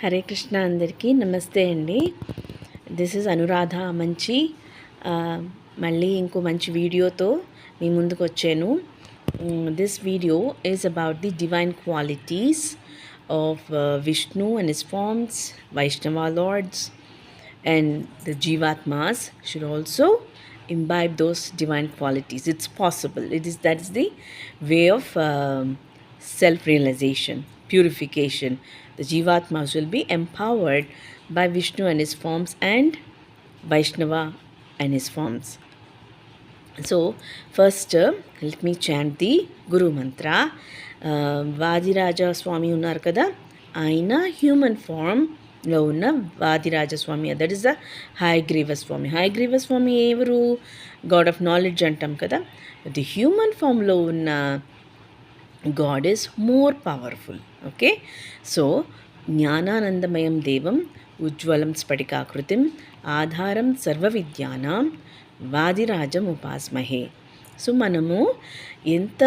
హరే కృష్ణ అందరికీ నమస్తే అండి. దిస్ ఇస్ అనురాధ మంచి మళ్ళీ ఇంకో మంచి వీడియోతో మీ ముందుకు వచ్చాను. This video is about the divine qualities of Vishnu and his forms, Vaishnava lords and the jivatmas should also imbibe those divine qualities. It's possible. That is the way of self-realization, purification. The jivatmas will be empowered by Vishnu and his forms and Vaishnava and his forms. So first let me chant the Guru mantra. Vadiraja Swami unnaru kada, aina human form లో ఉన్న వాదిరాజస్వామి, that is the Hayagriva స్వామి. హయగ్రీవ స్వామి ఎవరు? God of knowledge అంటాం కదా. The human ఫామ్లో ఉన్న God is more powerful. Okay, so జ్ఞానానందమయం దేవం ఉజ్వలం స్ఫటికాకృతిం ఆధారం సర్వ విద్యానాం వాదిరాజం ఉపాస్మహే. సో మనము ఎంత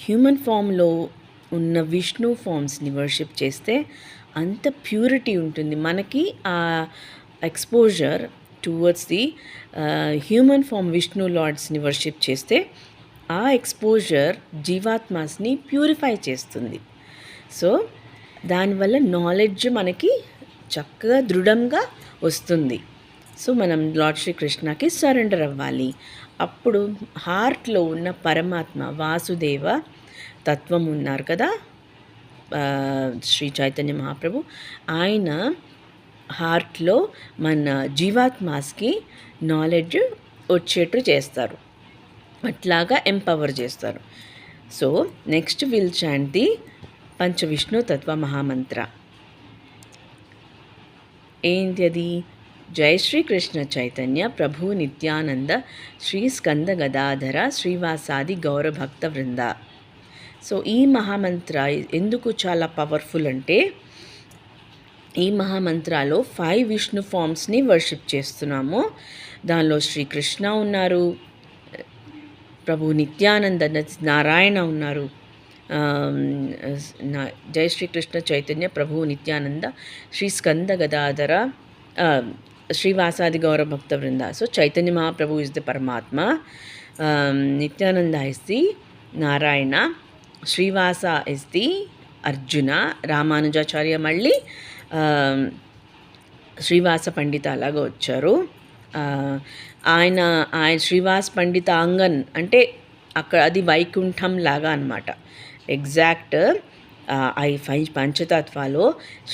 హ్యూమన్ ఫామ్లో ఉన్న విష్ణు ఫామ్స్ని వర్షిప్ చేస్తే అంత ప్యూరిటీ ఉంటుంది మనకి. ఆ exposure towards the human form Vishnu లార్డ్స్ని వర్షిప్ చేస్తే ఆ ఎక్స్పోజర్ జీవాత్మాస్ని ప్యూరిఫై చేస్తుంది. సో దానివల్ల నాలెడ్జ్ మనకి చక్కగా దృఢంగా వస్తుంది. సో మనం లార్డ్ శ్రీకృష్ణకి సరెండర్ అవ్వాలి. అప్పుడు హార్ట్లో ఉన్న పరమాత్మ వాసుదేవ తత్వం ఉన్నారు కదా, శ్రీ చైతన్య మహాప్రభు, ఆయన హార్ట్లో మన జీవాత్మాస్కి నాలెడ్జ్ వచ్చేట్టు చేస్తారు, అట్లాగా ఎంపవర్ చేస్తారు. So next will chant the పంచవిష్ణు తత్వ మహామంత్ర. ఏంటి అది? జై శ్రీకృష్ణ చైతన్య ప్రభు నిత్యానంద శ్రీ స్కంద గదాధర శ్రీవాసాది గౌరభక్త వృంద. సో ఈ మహామంత్ర ఎందుకు చాలా పవర్ఫుల్ అంటే, ఈ మహామంత్రాలో 5 విష్ణు ఫామ్స్ని వర్షిప్ చేస్తున్నాము. దానిలో శ్రీకృష్ణ ఉన్నారు, ప్రభు నిత్యానంద నారాయణ ఉన్నారు, జై శ్రీకృష్ణ చైతన్య ప్రభు నిత్యానంద శ్రీ స్కంద గదాధర శ్రీవాసాది గౌరభక్త వృంద. So Chaitanya Mahaprabhu is the పరమాత్మ, Nityananda is the Narayana, Srivasa is the Arjuna, Ramanujacharya మళ్ళీ శ్రీవాస పండిత అలాగా వచ్చారు. ఆయన శ్రీవాస పండిత ఆంగన్ అంటే అక్కడ అది వైకుంఠం లాగా అనమాట. ఎగ్జాక్ట్ ఈ 5 పంచతత్వాలో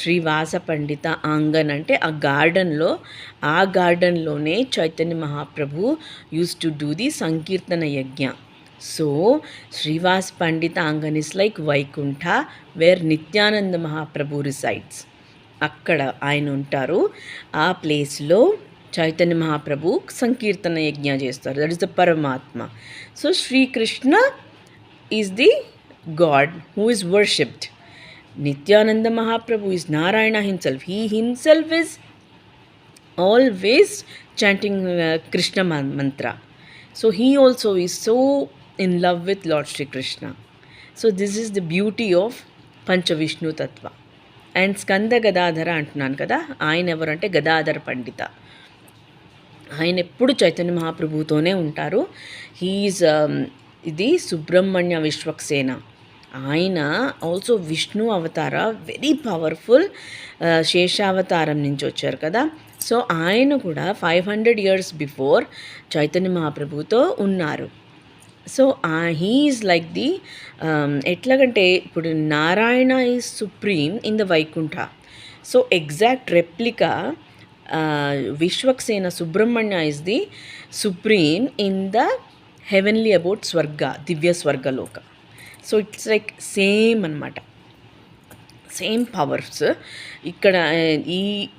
శ్రీవాస పండిత ఆంగన్ అంటే ఆ గార్డెన్లోనే Chaitanya Mahaprabhu used to do the సంకీర్తన యజ్ఞ. సో శ్రీవాస్ పండిత ఆంగన్ is like Vaikuntha where Nityananda Mahaprabhu resides. అక్కడ ఆయన ఉంటారు. ఆ ప్లేస్లో చైతన్య మహాప్రభు సంకీర్తన యజ్ఞ చేస్తారు. That is the Paramatma. So Shri Krishna is the god who is worshipped. Nityananda Mahaprabhu is Narayana himself. He himself is always chanting Krishna mantra. So he also is so in love with Lord Shri Krishna. So this is the beauty of Panchavishnu Tattva. And Skanda Gadadhara అంటున్నాను కదా, ఆయన ఎవరంటే గదాధర పండిత. ఆయన ఎప్పుడు చైతన్య మహాప్రభుతోనే ఉంటారు. He's ఇది సుబ్రహ్మణ్య విశ్వక్సేన. ఆయన also Vishnu అవతార, వెరీ పవర్ఫుల్, శేషావతారం నుంచి వచ్చారు కదా. సో ఆయన కూడా 500 years బిఫోర్ చైతన్య మహాప్రభుతో ఉన్నారు. So he is like the ఎట్లాగంటే ఇప్పుడు Narayana is supreme in the Vaikuntha. So exact replica Vishvaksena Subrahmanya is the supreme in the heavenly about స్వర్గ, దివ్య స్వర్గలోక. సో ఇట్స్ లైక్ సేమ్ అనమాట, సేమ్ పవర్స్. ఇక్కడ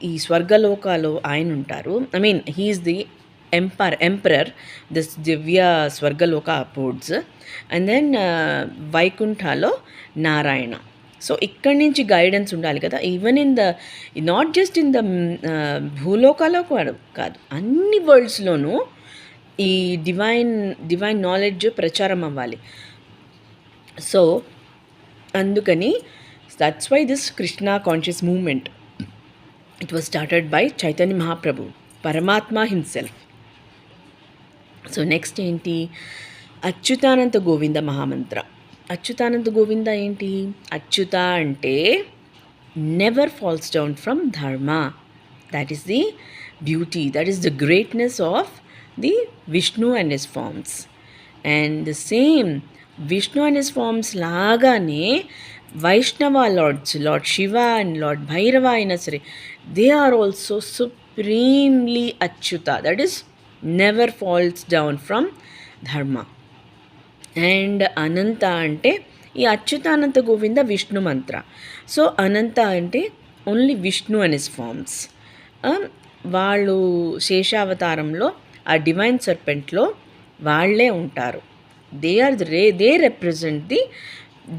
ఈ స్వర్గలోకాలో ఆయన ఉంటారు. I mean he's the emperor this దివ్య స్వర్గలోక అపోర్డ్స్. అండ్ దెన్ వైకుంఠలో నారాయణ. సో ఇక్కడి నుంచి గైడెన్స్ ఉండాలి కదా, even in the not just in the భూలోకాలో కాదు, అన్ని వరల్డ్స్లోనూ ఈ డివైన్ నాలెడ్జ్ ప్రచారం అవ్వాలి. సో అందుకని That's why this Krishna conscious movement, it was started by Chaitanya Mahaprabhu, Paramatma himself. So next ఏంటి, అచ్యుతానంత గోవింద మహామంత్ర. అచ్యుతానంత గోవింద ఏంటి? అచ్యుత అంటే never falls down from dharma. That is the beauty, that is the greatness of the Vishnu and his forms. And the same Vishnu and his forms లాగానే Vaishnava lords, lord Shiva and lord Bhairava అయినా సరే, they are also supremely Achyuta, that is never falls down from dharma. And Ananta అంటే ఈ అచ్యుతానంత గోవింద విష్ణు మంత్ర. So Ananta అంటే only Vishnu and his forms. వాళ్ళు శేషావతారంలో ఆ divine సర్పెంట్లో వాళ్ళే ఉంటారు. They represent the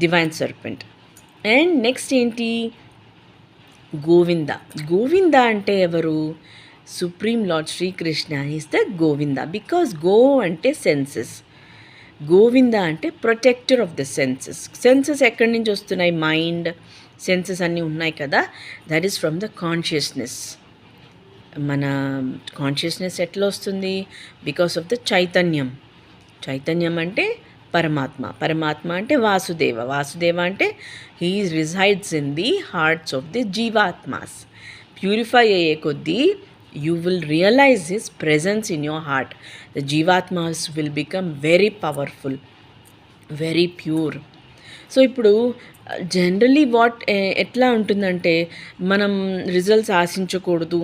divine serpent. And next ఏంటి, గోవింద. గోవింద అంటే ఎవరు? Supreme lord Shri Krishna is the Govinda. Because గో అంటే సెన్సెస్, గోవింద అంటే protector of the senses. Senses ఎక్కడి నుంచి వస్తున్నాయి? మైండ్, సెన్సెస్ అన్నీ ఉన్నాయి కదా, that is from the consciousness. మన కాన్షియస్నెస్ ఎట్లా వస్తుంది? బికాస్ ఆఫ్ ద చైతన్యం. చైతన్యం అంటే పరమాత్మ, పరమాత్మ అంటే వాసుదేవ, వాసుదేవ అంటే he resides in the hearts of the జీవాత్మాస్. ప్యూరిఫై అయ్యే కొద్దీ you will realize his presence in your heart. The jivatmas will become very powerful, very pure. So ఇప్పుడు జనరలీ ఎట్లా ఉంటుందంటే, మనం రిజల్ట్స్ ఆశించకూడదు,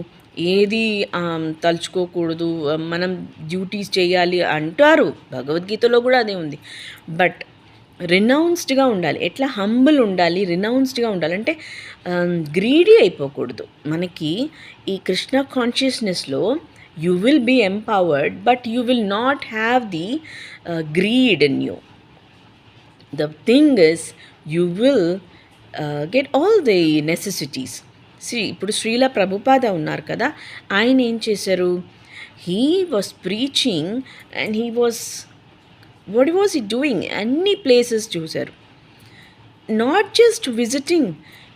ఏది తలుచుకోకూడదు, మనం డ్యూటీస్ చేయాలి అంటారు, భగవద్గీతలో కూడా అదే ఉంది. బట్ రినౌన్స్డ్గా ఉండాలి. ఎట్లా? హంబుల్ ఉండాలి, రినౌన్స్డ్గా ఉండాలి. అంటే గ్రీడీ అయిపోకూడదు. మనకి ఈ కృష్ణ కాన్షియస్నెస్లో you will be empowered, but you will not have the greed in you. The thing is you will get all the necessities. ఇప్పుడు శ్రీల ప్రభుపాద ఉన్నారు కదా, ఆయన ఏం చేశారు? He was preaching and he was, what was he doing? అన్ని places చూశారు. Not just visiting,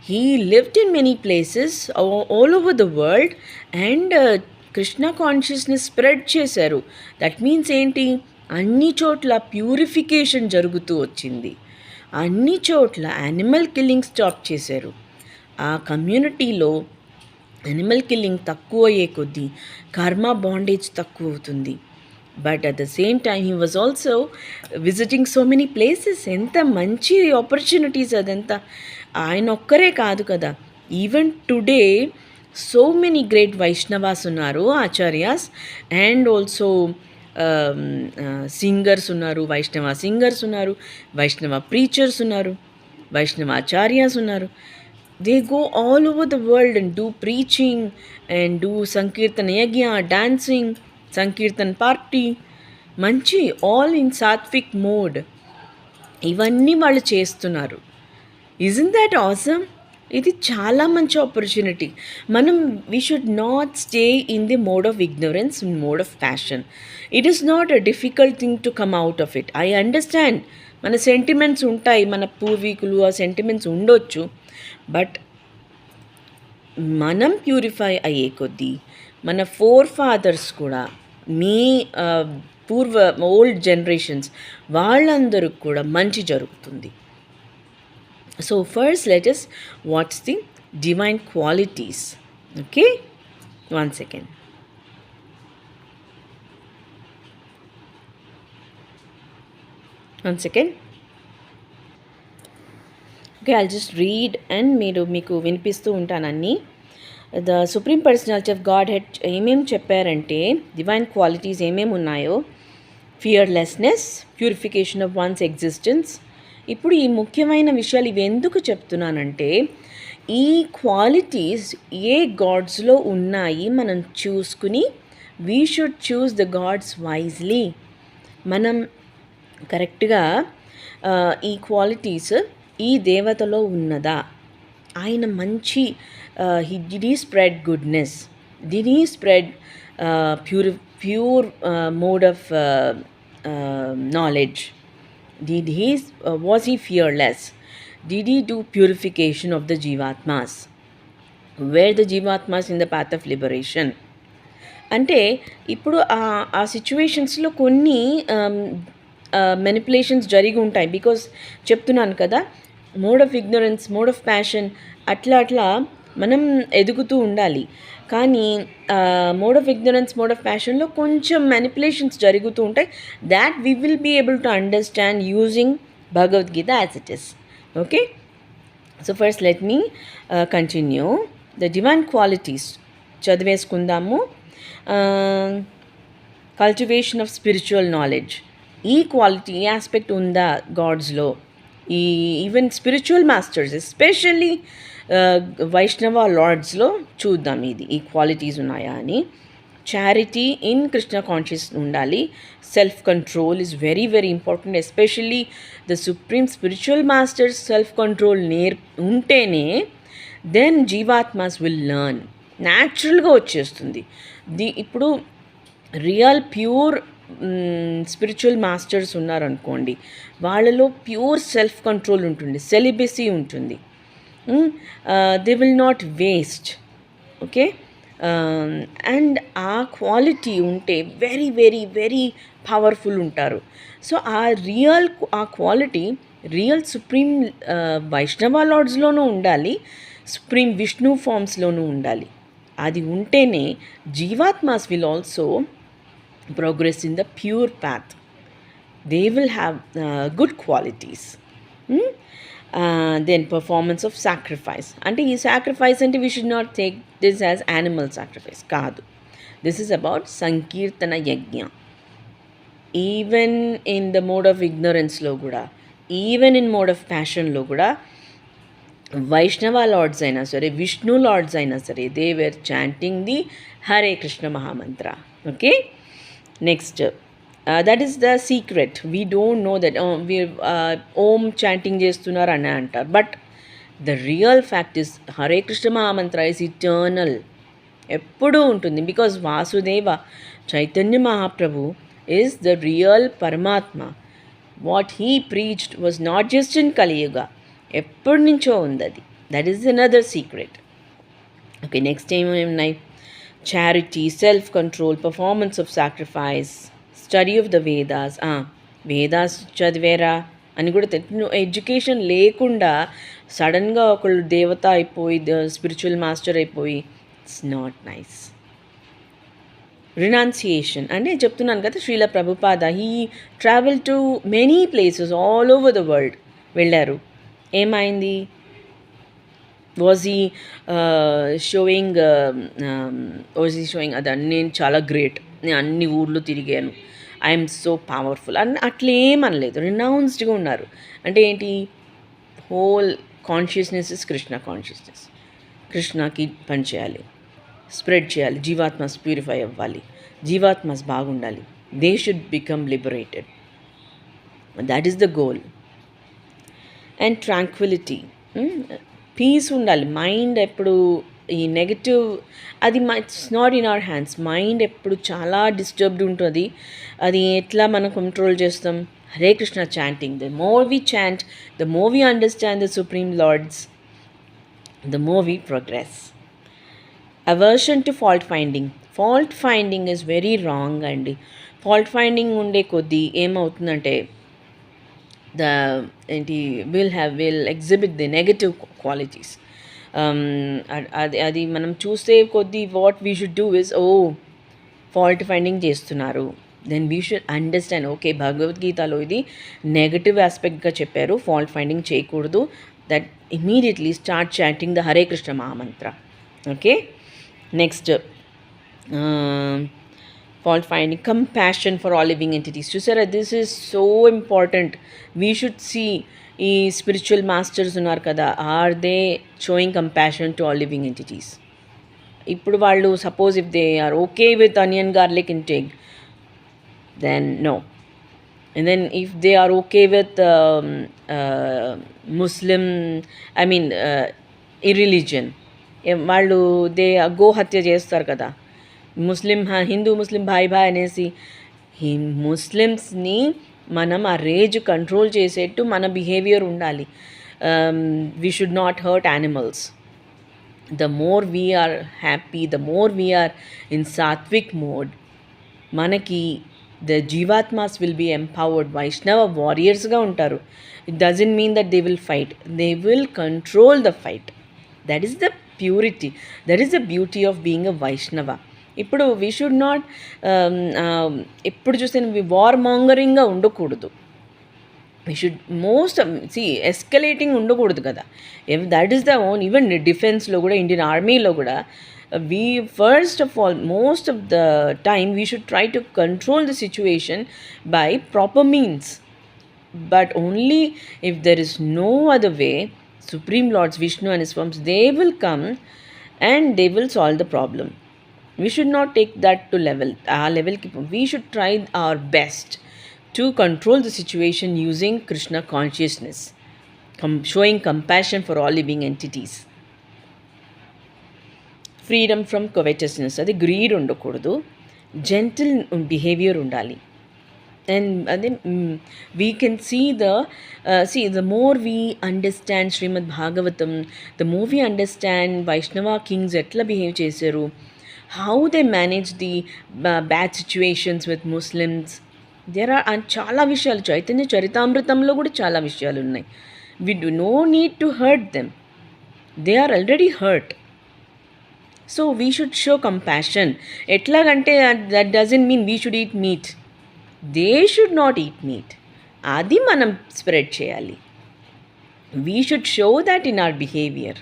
he lived in many places all over the world and Krishna consciousness spread చేశారు. That means ఏంటి? అన్ని చోట్ల ప్యూరిఫికేషన్ జరుగుతూ వచ్చింది. అన్ని చోట్ల యానిమల్ కిల్లింగ్ స్టాప్ చేశారు. ఆ కమ్యూనిటీలో యానిమల్ కిల్లింగ్ తక్కువ అయ్యే కొద్దీ కర్మ బాండేజ్ తక్కువ అవుతుంది. But at the same time he was also visiting so many places. ఎంత మంచి ఆపర్చునిటీస్ అదంతా. ఆయన ఒక్కరే కాదు కదా, even today so many great Vaishnavas ఉన్నారు, ఆచార్యాస్, అండ్ ఆల్సో సింగర్స్ ఉన్నారు, వైష్ణవ సింగర్స్ ఉన్నారు, వైష్ణవ ప్రీచర్స్ ఉన్నారు, వైష్ణవ ఆచార్యాస్ ఉన్నారు. They go all over the world and do preaching and do సంకీర్తన యజ్ఞ, డాన్సింగ్, సంకీర్తన్ పార్టీ, మంచి ఆల్ ఇన్ సాత్విక్ మోడ్. ఇవన్నీ వాళ్ళు చేస్తున్నారు. Isn't that awesome? ఇది చాలా మంచి ఆపర్చునిటీ. మనం we should not stay in the mode of ignorance, in mode of passion. It is not a difficult thing to come out of it. I understand మన sentiments ఉంటాయి, మన పూర్వీకులు ఆ sentiments ఉండొచ్చు. బట్ మనం ప్యూరిఫై అయ్యే కొద్దీ మన ఫాదర్స్ కూడా, మీ ఓల్డ్ జనరేషన్స్ వాళ్ళందరూ కూడా మంచి జరుగుతుంది. So first let us watch the divine qualities. Okay, one second. Okay, I'll just read and మీకు వినిపిస్తూ ఉంటాను అన్నీ. The supreme personality of God head ఏమేమి చెప్పారంటే, డివైన్ క్వాలిటీస్ ఏమేమి ఉన్నాయో, fearlessness, purification of once existence. ఇప్పుడు ఈ ముఖ్యమైన విషయాలు ఇవి ఎందుకు చెప్తున్నానంటే, ఈ క్వాలిటీస్ ఏ గాడ్స్లో ఉన్నాయి మనం చూసుకుని, we should choose the gods wisely. మనం కరెక్ట్గా ఈ క్వాలిటీస్ ఈ దేవతలో ఉన్నదా, ఆయన మంచి did he spread goodness, did he spread pure mode of knowledge, was he fearless, Did he do purification of the Jivatmas? Where the Jivatmas in the path of liberation? అంటే ఇప్పుడు ఆ సిచ్యువేషన్స్లో కొన్ని మెనిపులేషన్స్ జరిగి ఉంటాయి. బికాస్ చెప్తున్నాను కదా, mode of ignorance, mode of passion, అట్లా అట్లా మనం ఎదుగుతూ ఉండాలి. కానీ mode of ignorance, mode of ప్యాషన్లో కొంచెం మెనిపులేషన్స్ జరుగుతూ ఉంటాయి. That we will be able to understand using Bhagavad Gita as it is. Okay, so first let me continue the divine qualities చదివేసుకుందాము. కల్టివేషన్ ఆఫ్ స్పిరిచువల్ నాలెడ్జ్, ఈ క్వాలిటీ, ఈ aspect ఉందా గాడ్స్లో? ఈ ఈవెన్ స్పిరిచువల్ మాస్టర్స్, ఎస్పెషల్లీ వైష్ణవ లార్డ్స్లో చూద్దాం ఇది, ఈ క్వాలిటీస్ ఉన్నాయా అని. చారిటీ ఇన్ కృష్ణ కాన్షియస్ ఉండాలి. Self control is very very important, especially the supreme spiritual masters self control ఉంటేనే దెన్ జీవాత్మాస్ విల్ లెర్న్, న్యాచురల్గా వచ్చేస్తుంది. ఇప్పుడు రియల్ ప్యూర్ స్పిరిచువల్ మాస్టర్స్ ఉన్నారనుకోండి, వాళ్ళలో ప్యూర్ సెల్ఫ్ కంట్రోల్ ఉంటుంది, సెలిబసీ ఉంటుంది. They will not waste. Okay, and ఆ క్వాలిటీ ఉంటే వెరీ వెరీ వెరీ పవర్ఫుల్ ఉంటారు. సో ఆ క్వాలిటీ రియల్ సుప్రీం వైష్ణవ లార్డ్స్లోనూ ఉండాలి, సుప్రీం విష్ణు ఫామ్స్లోనూ ఉండాలి. అది ఉంటేనే జీవాత్మాస్ will also progress in the pure path. They will have good qualities. Then performance of sacrifice. అంటే ఈ sacrifice అంటే we should not take this as animal sacrifice. కాదు, this is about sankirtana yajna. Even in the mode of ignorance లో కూడా, even in mode of passion లో కూడా, వైష్ణవ Lord's అయినా సరే, విష్ణు లార్డ్స్ అయినా సరే, they were chanting the Hare Krishna mahamantra. Okay, next that is the secret. We don't know that Om chanting చేస్తున్నారు అని అంటారు, but the real fact is Hare Krishna mahamantra is eternal, ఎప్పుడూ ఉంటుంది. Because Vasudeva Chaitanya Mahaprabhu is the real Paramatma. What he preached was not just in Kaliyuga, ఎప్పటి నుంచో ఉంది అది. That is another secret. Okay, next ఏమేమి ఉన్నాయి? Charity, self control, performance of sacrifice, study of the Vedas. Vedas చదివేరా అని కూడా నువ్వు ఎడ్యుకేషన్ లేకుండా సడన్గా ఒకళ్ళు దేవత అయిపోయి, స్పిరిచువల్ మాస్టర్ అయిపోయి, ఇట్స్ నాట్ నైస్. రినౌన్సియేషన్ అంటే చెప్తున్నాను కదా, Srila Prabhupada he travel to many places all over the world వెళ్ళారు. ఏమైంది? వాజ్ హీ షోయింగ్ అదే నేను చాలా గ్రేట్, నేను అన్ని ఊర్లు తిరిగాను, ఐఎమ్ సో పవర్ఫుల్ అని అట్లేమనలేదు. రినౌన్స్డ్గా ఉన్నారు. అంటే ఏంటి? Whole consciousness is Krishna consciousness. కృష్ణకి పని చేయాలి, స్ప్రెడ్ చేయాలి, జీవాత్మస్ ప్యూరిఫై అవ్వాలి, జీవాత్మస్ బాగుండాలి, they should become liberated. That is the goal. And tranquility, peace ఉండాలి. మైండ్ ఎప్పుడు ఈ నెగటివ్, అది it's not in our hands. Mind ఎప్పుడు చాలా డిస్టర్బ్డ్ ఉంటుంది. అది ఎట్లా మనం కంట్రోల్ చేస్తాం? Hare Krishna chanting. The more we chant, the more we understand the supreme lords, the more we progress. Aversion to fault finding. Fault finding is very wrong అండి. Fault finding ఉండే కొద్దీ ఏమవుతుందంటే will exhibit the negative qualities. అది మనం చూసే కొద్దీ what we should do is, fault finding చేస్తున్నారు, then we should understand, okay భగవద్గీతలో ఇది నెగటివ్ ఆస్పెక్ట్గా చెప్పారు, ఫాల్ట్ ఫైండింగ్ చేయకూడదు. That immediately start chanting the Hare Krishna mahamantra. Okay, next fault finding, compassion for all living entities. చూసారా, this is so important. We should see ఈ spiritual masters ఉన్నారు కదా, are they showing compassion to all living entities? ఇప్పుడు వాళ్ళు suppose if they are okay with onion garlic intake, then no. And then if they are okay with Muslim, I mean irreligion, వాళ్ళు they go హత్య చేస్తారు కదా, హిందూ ముస్లిం భాయ్ అనేసి. ఈ ముస్లిమ్స్ని మనం ఆ రేజ్ కంట్రోల్ చేసేట్టు మన బిహేవియర్ ఉండాలి. we should not hurt animals. The more we are happy, the more we are in sattvic mode, మనకి ద జీవాత్మాస్ విల్ బీ ఎంపవర్డ్. వైష్ణవ వారియర్స్గా ఉంటారు. It doesn't mean that they will fight, they will control the fight. That is the purity, that is the beauty of being a వైష్ణవ. ఇప్పుడు we should not ఎప్పుడు చూస్తే war మాంగరింగ్గా ఉండకూడదు. We should escalating ఉండకూడదు కదా. That is the own, even డిఫెన్స్లో కూడా, Indian ఆర్మీలో కూడా, we first of all, most of the time we should try to control the situation by proper means. But only if there is no other way, Supreme Lords Vishnu and his forms, they will come and they will solve the problem. We should not take that to our level. We should try our best to control the situation using Krishna consciousness, showing compassion for all living entities. Freedom from covetousness, అది greed ఉండకూడదు. Gentle behaviour ఉండాలి. And అదే we can see the more we understand Srimad Bhagavatam, the more we understand Vaishnava kings ఎట్లా behave చేశారు, how they manage the bad situations with Muslims. There are చాలా విషయాలు, చైతన్య చరితామృతంలో కూడా చాలా విషయాలు ఉన్నాయి. We do no need to hurt them, they are already hurt. So we should show compassion. ఎట్లాగంటే that doesn't mean we should eat meat, they should not eat meat. అది మనం స్ప్రెడ్ చేయాలి. We should show that in our behaviour.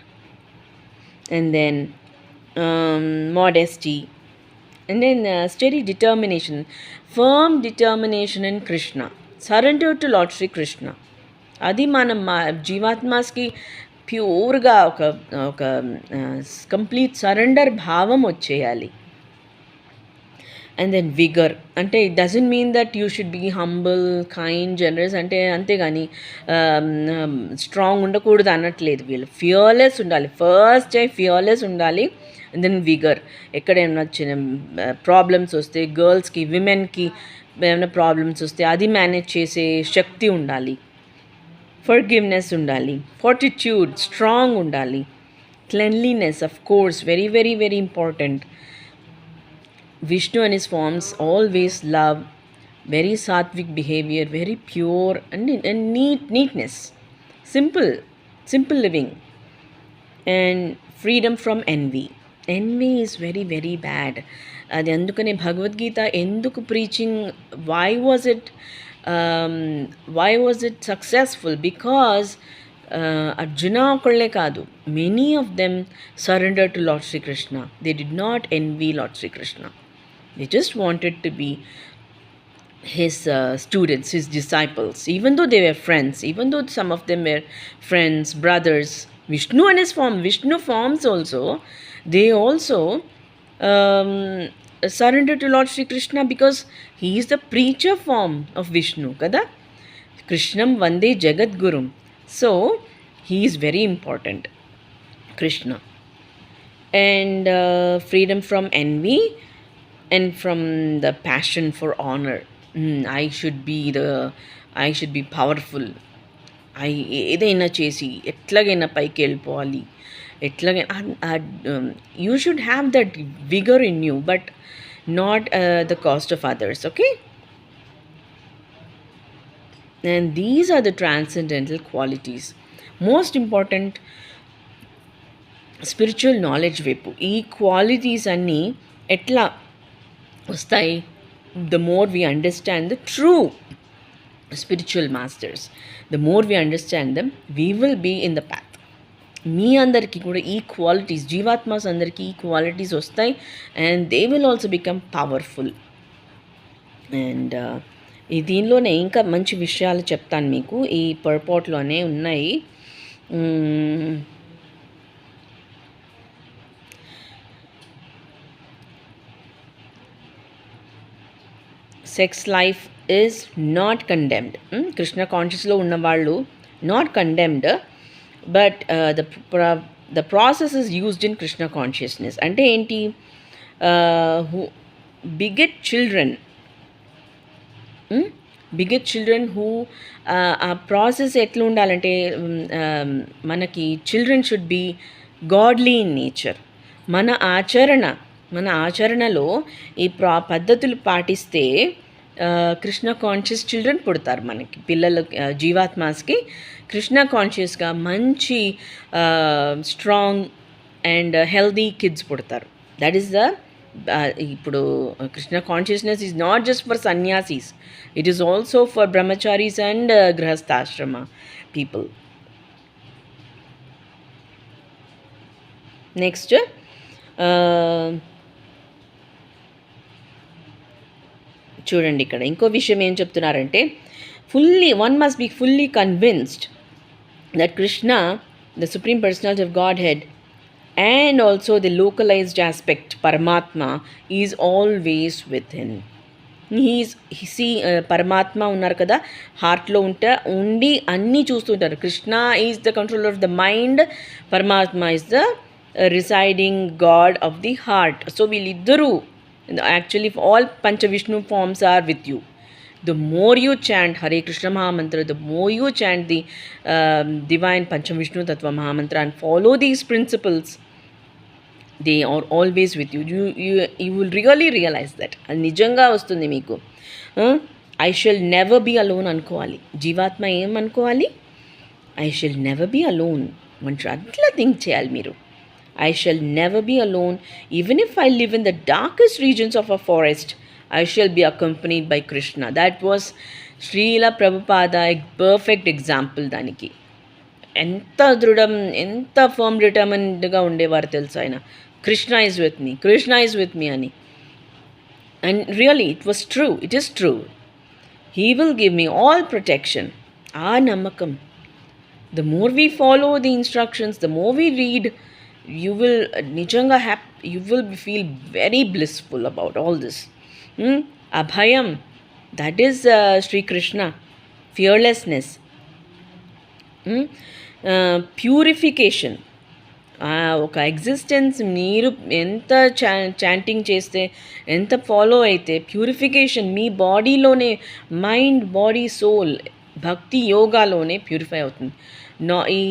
And then modesty, and then steady determination, firm determination in Krishna, surrender to Lord Sri Krishna. అది మనం జీవాత్మాస్కి ప్యూర్గా ఒక complete surrender భావం వచ్చేయాలి. And then vigour అంటే it doesn't mean that you should be humble, kind, generous అంటే అంతేగాని strong ఉండకూడదు అనట్లేదు. వీళ్ళు ఫియర్లెస్ ఉండాలి. ఫస్ట్ ఫియర్లెస్ ఉండాలి. And then vigour. ఎక్కడైనా వచ్చిన ప్రాబ్లమ్స్ వస్తే, గర్ల్స్కి, విమెన్కి ఏమైనా ప్రాబ్లమ్స్ వస్తే అది మేనేజ్ చేసే శక్తి ఉండాలి. ఫర్గివ్నెస్ ఉండాలి. ఫార్టిట్యూడ్, స్ట్రాంగ్ ఉండాలి. Cleanliness, of course, very very very important. Vishnu and his forms always love very sattvic behavior, very pure and neatness, simple living, and freedom from envy. Envy is very very bad. అది అందుకనే భగవద్గీత ఎందుకు preaching, why was it successful? Because Arjuna ఒకళ్ళే కాదు, many of them surrendered to Lord Sri Krishna. They did not envy Lord Sri Krishna. They just wanted to be his students, his disciples, even though they were friends, even though some of them were friends, brothers. Vishnu and his form, Vishnu forms also, they also surrendered to Lord Sri Krishna because he is the preacher form of Vishnu, kada? Krishnam Vande Jagat Gurum. So, he is very important, Krishna. And freedom from envy and from the passion for honor. I should be powerful. ఏదైనా చేసి ఎట్లాగైనా పైకి వెళ్ళిపోవాలి, ఎట్లాగైనా you should have that vigor in you, but not the cost of others, okay? And these are the transcendental qualities. Most important, spiritual knowledge వైపు ఈ qualities అన్నీ ఎట్లా వస్తాయి? The more we understand the true spiritual masters, the more we understand them, we will be in the path. మీ అందరికీ కూడా ఈ qualities, జీవాత్మాస్ అందరికీ ఈ క్వాలిటీస్ వస్తాయి, and they will also become powerful. And దీనిలోనే ఇంకా మంచి విషయాలు చెప్తాను మీకు, ఈ పర్పోర్ట్లోనే ఉన్నాయి. Sex life is not condemned. Krishna కాన్షియస్లో ఉన్నవాళ్ళు not condemned, but the process is used in Krishna consciousness. అంటే ఏంటి? Who beget children beget children who ఆ ప్రాసెస్ ఎట్లా ఉండాలంటే మనకి children should be godly in nature. మన ఆచరణ మన ఆచరణలో ఈ పద్ధతులు పాటిస్తే కృష్ణ కాన్షియస్ చిల్డ్రన్ పుడతారు మనకి పిల్లలు, జీవాత్మాస్కి కృష్ణ కాన్షియస్గా మంచి స్ట్రాంగ్ అండ్ హెల్దీ కిడ్స్ పుడతారు. దట్ ఈస్ ద ఇప్పుడు Krishna consciousness is not just for sannyasis, it is also for brahmacharis and grihasthashrama people. Next చూడండి, ఇక్కడ ఇంకో విషయం ఏం చెప్తున్నారంటే, one must be fully convinced that Krishna, the supreme personality of godhead, and also the localised aspect Paramatma is always with him. Paramatma ఉన్నారు కదా, హార్ట్లో ఉండి అన్నీ చూస్తుంటారు. Krishna is the controller of the mind, పరమాత్మ is the residing God of the heart. So వీళ్ళిద్దరూ actually all Pancha Vishnu forms are with you. The more you chant Hare Krishna Mahamantra, the more you chant the divine Pancha Vishnu Tattva Mahamantra and follow these principles, they are always with you. You will really realize that. Nijanga vastundi meeku. I shall never be alone అనుకోవాలి. జీవాత్మ ఏం అనుకోవాలి? I shall never be alone. మంచి అట్లా think చేయాలి మీరు. I shall never be alone. Even if I live in the darkest regions of a forest, I shall be accompanied by Krishna. That was Srila Prabhupada, a perfect example దానికి. ఎంత దృఢం, ఎంత firm డిటర్మిన్డ్గా ఉండేవారు తెలుసు ఆయన. Krishna is with me, Krishna is with me అని. And really it was true, it is true. He will give me all protection. ఆ నమ్మకం. The more we follow the instructions, the more we read, you will nijanga you will feel very blissful about all this. Abhayam, that is Sri Krishna, fearlessness. Purification, ఒక existence మీరు ఎంత chanting చేస్తే, ఎంత follow అయితే purification మీ బాడీలోనే, mind body soul bhakti యోగాలోనే purify అవుతుంది. ఈ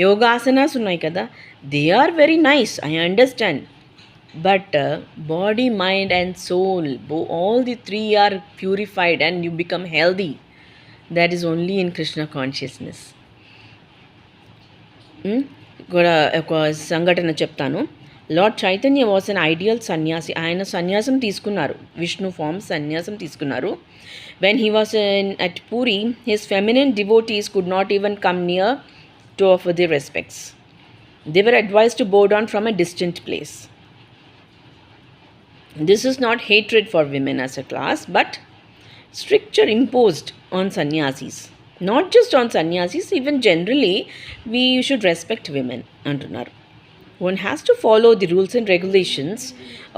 యోగాసనాస్ ఉన్నాయి కదా, they are very nice, I understand, but body, mind and soul, all the three are purified and you become healthy. That is only in Krishna consciousness. కూడా ఒక సంఘటన చెప్తాను. Lord Chaitanya was an ideal sannyasi. ఆయన సన్యాసం తీసుకున్నారు, విష్ణు ఫామ్ సన్యాసం తీసుకున్నారు. When he was at Puri, his feminine devotees could not even come near to offer their respects. They were advised to bow down from a distant place. This is not hatred for women as a class, but stricture imposed on sannyasis. Not just on sannyasis, even generally, we should respect women. Antunar. One has to follow the rules and regulations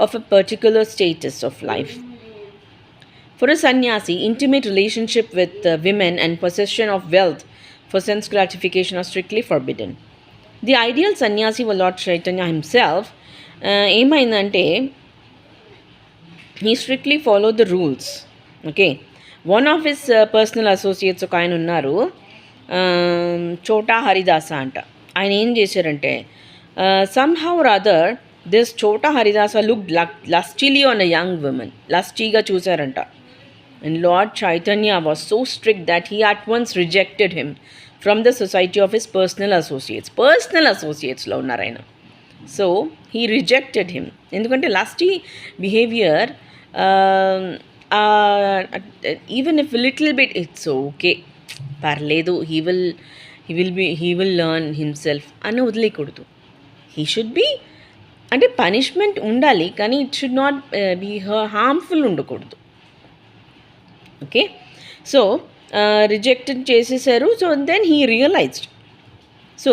of a particular status of life. For a sannyasi, intimate relationship with women and possession of wealth for sense gratification are strictly forbidden. The ideal sannyasi was Lord Chaitanya himself. ఏమైందంటే he strictly followed the rules. Okay. One of his personal associates ఒక ఆయన ఉన్నారు, చోటా హరిదాస అంట. ఆయన ఏం చేశారంటే, somehow or other this చోటా Haridasa looked lustily on a young woman. లస్టీగా చూశారంట. And Lord Chaitanya was so strict that he at once rejected him from the society of his personal associates. Personal associates lo unnaru aina. So he rejected him. Endukante lusty behavior, even if a little bit, it's okay, parledu, he will learn himself ani వదిలేకూడదు. He should be, అంటే punishment ఉండాలి, కానీ it should not be harmful ఉండకూడదు. Okay, so rejected చేసేసారు. So then he realised. So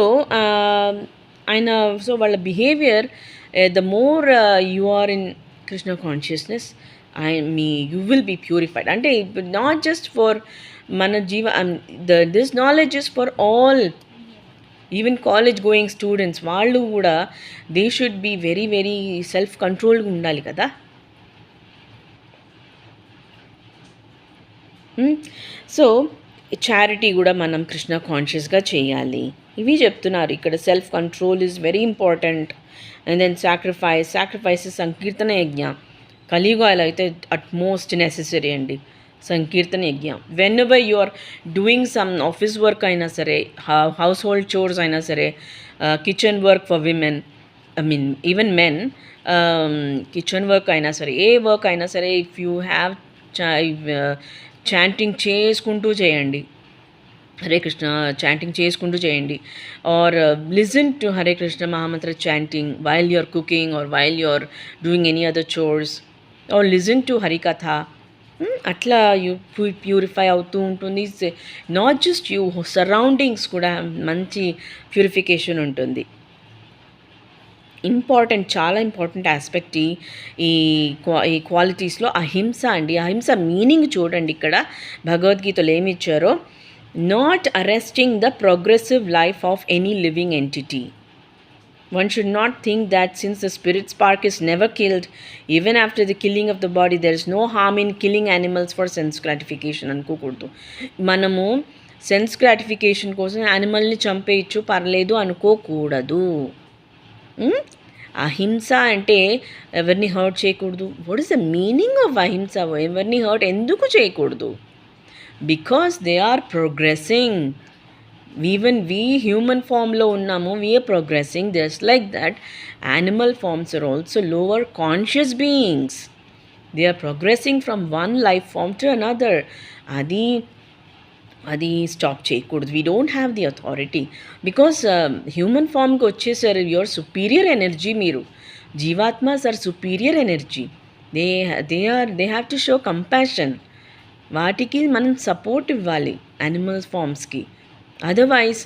ఆయన, so వాళ్ళ behaviour, the more you are in Krishna consciousness, you will be purified. అంటే not just for మన this knowledge is for all, even college going students, వాళ్ళు కూడా they should be very very self కంట్రోల్గా ఉండాలి కదా. So charity కూడా మనం కృష్ణ కాన్షియస్గా చేయాలి. ఇవి చెప్తున్నారు ఇక్కడ. Self control is very important. And then sacrifice sankirtana yajna. కలియుగాలు అయితే అట్మోస్ట్ నెసెసరీ అండి సంకీర్తన యజ్ఞ. Whenever you are doing some office work అయినా సరే, హౌస్ హోల్డ్ చోర్స్ అయినా సరే, kitchen work for women, I mean even men, kitchen work అయినా సరే, ఏ వర్క్ అయినా సరే, ఇఫ్ యూ హ్యావ్ చాంటింగ్ చేసుకుంటూ చేయండి, హరే కృష్ణ చాంటింగ్ చేసుకుంటూ చేయండి. Or listen to Hare Krishna mahamantra chanting while you are cooking or while you are doing any other chores, or listen to Harikatha. అట్లా you purify అవుతూ ఉంటుంది. నాట్ జస్ట్ యూ, సరౌండింగ్స్ కూడా మంచి ప్యూరిఫికేషన్ ఉంటుంది. ఇంపార్టెంట్, చాలా ఇంపార్టెంట్ ఆస్పెక్ట్ ఈ క్వాలిటీస్లో అహింస అండి. అహింస మీనింగ్ చూడండి ఇక్కడ భగవద్గీతలో ఏమి ఇచ్చారో. Not arresting the progressive life of any living entity. One should not think that since the spirit spark is never killed, even after the killing of the body, there is no harm in killing animals for sense gratification అనుకోకూడదు. మనము sense gratification కోసం యానిమల్ని చంపేయచ్చు, పర్లేదు అనుకోకూడదు. అహింస అంటే ఎవరిని hurt చేయకూడదు. What is the meaning of ahimsa? ఎవరిని హర్ట్ ఎందుకు చేయకూడదు? Because they are progressing. Even we human ఫామ్లో ఉన్నాము, we are progressing. Just like that animal forms are also lower conscious beings. They are progressing from one life form to another. అది stop చేయకూడదు. We don't have the authority. Because human ఫామ్కి వచ్చేసారు, your superior energy. మీరు jivatmas are superior energy. They have to show compassion. వాటికి మనం support ఇవ్వాలి animals ఫామ్స్కి. Otherwise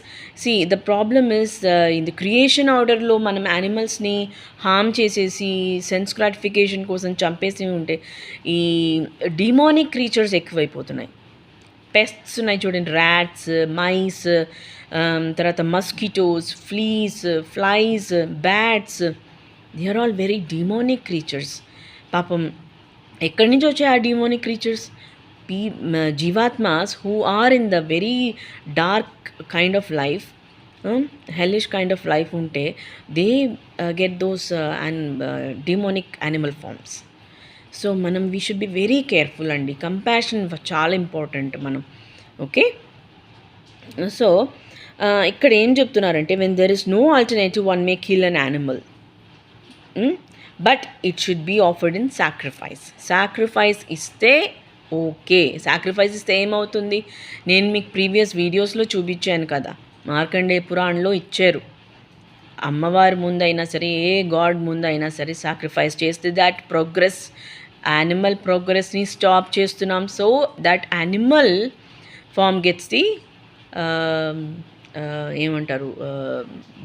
the problem is in the creation ఆర్డర్లో మనం యానిమల్స్ని హార్మ్ చేసేసి సెన్స్ గ్రాటిఫికేషన్ కోసం చంపేసి ఉంటే ఈ డిమానిక్ క్రీచర్స్ ఎక్కువైపోతున్నాయి. పెస్ట్స్ ఉన్నాయి చూడండి, ర్యాట్స్, మైస్, తర్వాత mosquitoes, flies, bats. They are all very demonic creatures. పాపం ఎక్కడి నుంచి వచ్చాయి ఆ demonic creatures? Jivatmas who are in the very dark kind of life, hellish kind of life ఉంటే they get those demonic animal forms. So మనం we should be very careful అండి. Compassion చాలా important మనం. ఓకే, సో ఇక్కడ ఏం చెప్తున్నారంటే, when there is no alternative one may kill an animal, but it should be offered in sacrifice ఇస్తే ఓకే. సాక్రిఫైస్ ఇస్తే ఏమవుతుంది? నేను మీకు ప్రీవియస్ వీడియోస్లో చూపించాను కదా, మార్కండేయ పురాణంలో ఇచ్చారు. అమ్మవారి ముందైనా సరే, ఏ గాడ్ ముందైనా సరే సాక్రిఫైస్ చేస్తే దట్ ప్రోగ్రెస్, యానిమల్ ప్రోగ్రెస్ని స్టాప్ చేస్తున్నాం. So that animal farm gets the ఏమంటారు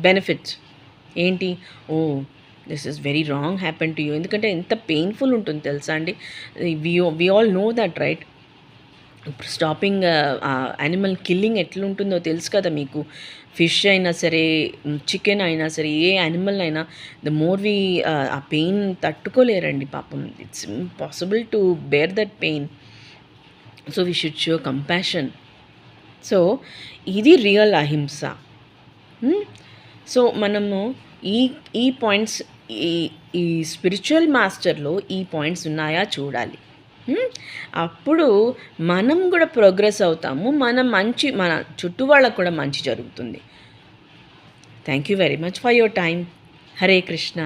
బెనిఫిట్స్. ఏంటి? Oh this is very wrong happen to you. ఎందుకంటే ఎంత పెయిన్ఫుల్ ఉంటుంది తెలుసా అండి. We all know that, right? Stopping animal killing ఎట్లుంటుందో తెలుసు కదా మీకు. ఫిష్ అయినా సరే, చికెన్ అయినా సరే, ఏ యానిమల్ అయినా, ద మోర్ వి ఆ పెయిన్ తట్టుకోలేరండి పాపం. It's impossible to bear that pain. So we should show compassion. So ఇది రియల్ అహింస. సో మనము ఈ పాయింట్స్, ఈ స్పిరిచువల్ మాస్టర్లో ఈ పాయింట్స్ ఉన్నాయా చూడాలి. అప్పుడు మనం కూడా ప్రోగ్రెస్ అవుతాము. మన చుట్టూ వాళ్ళకు కూడా మంచి జరుగుతుంది. Thank you very much for your time. Hare Krishna.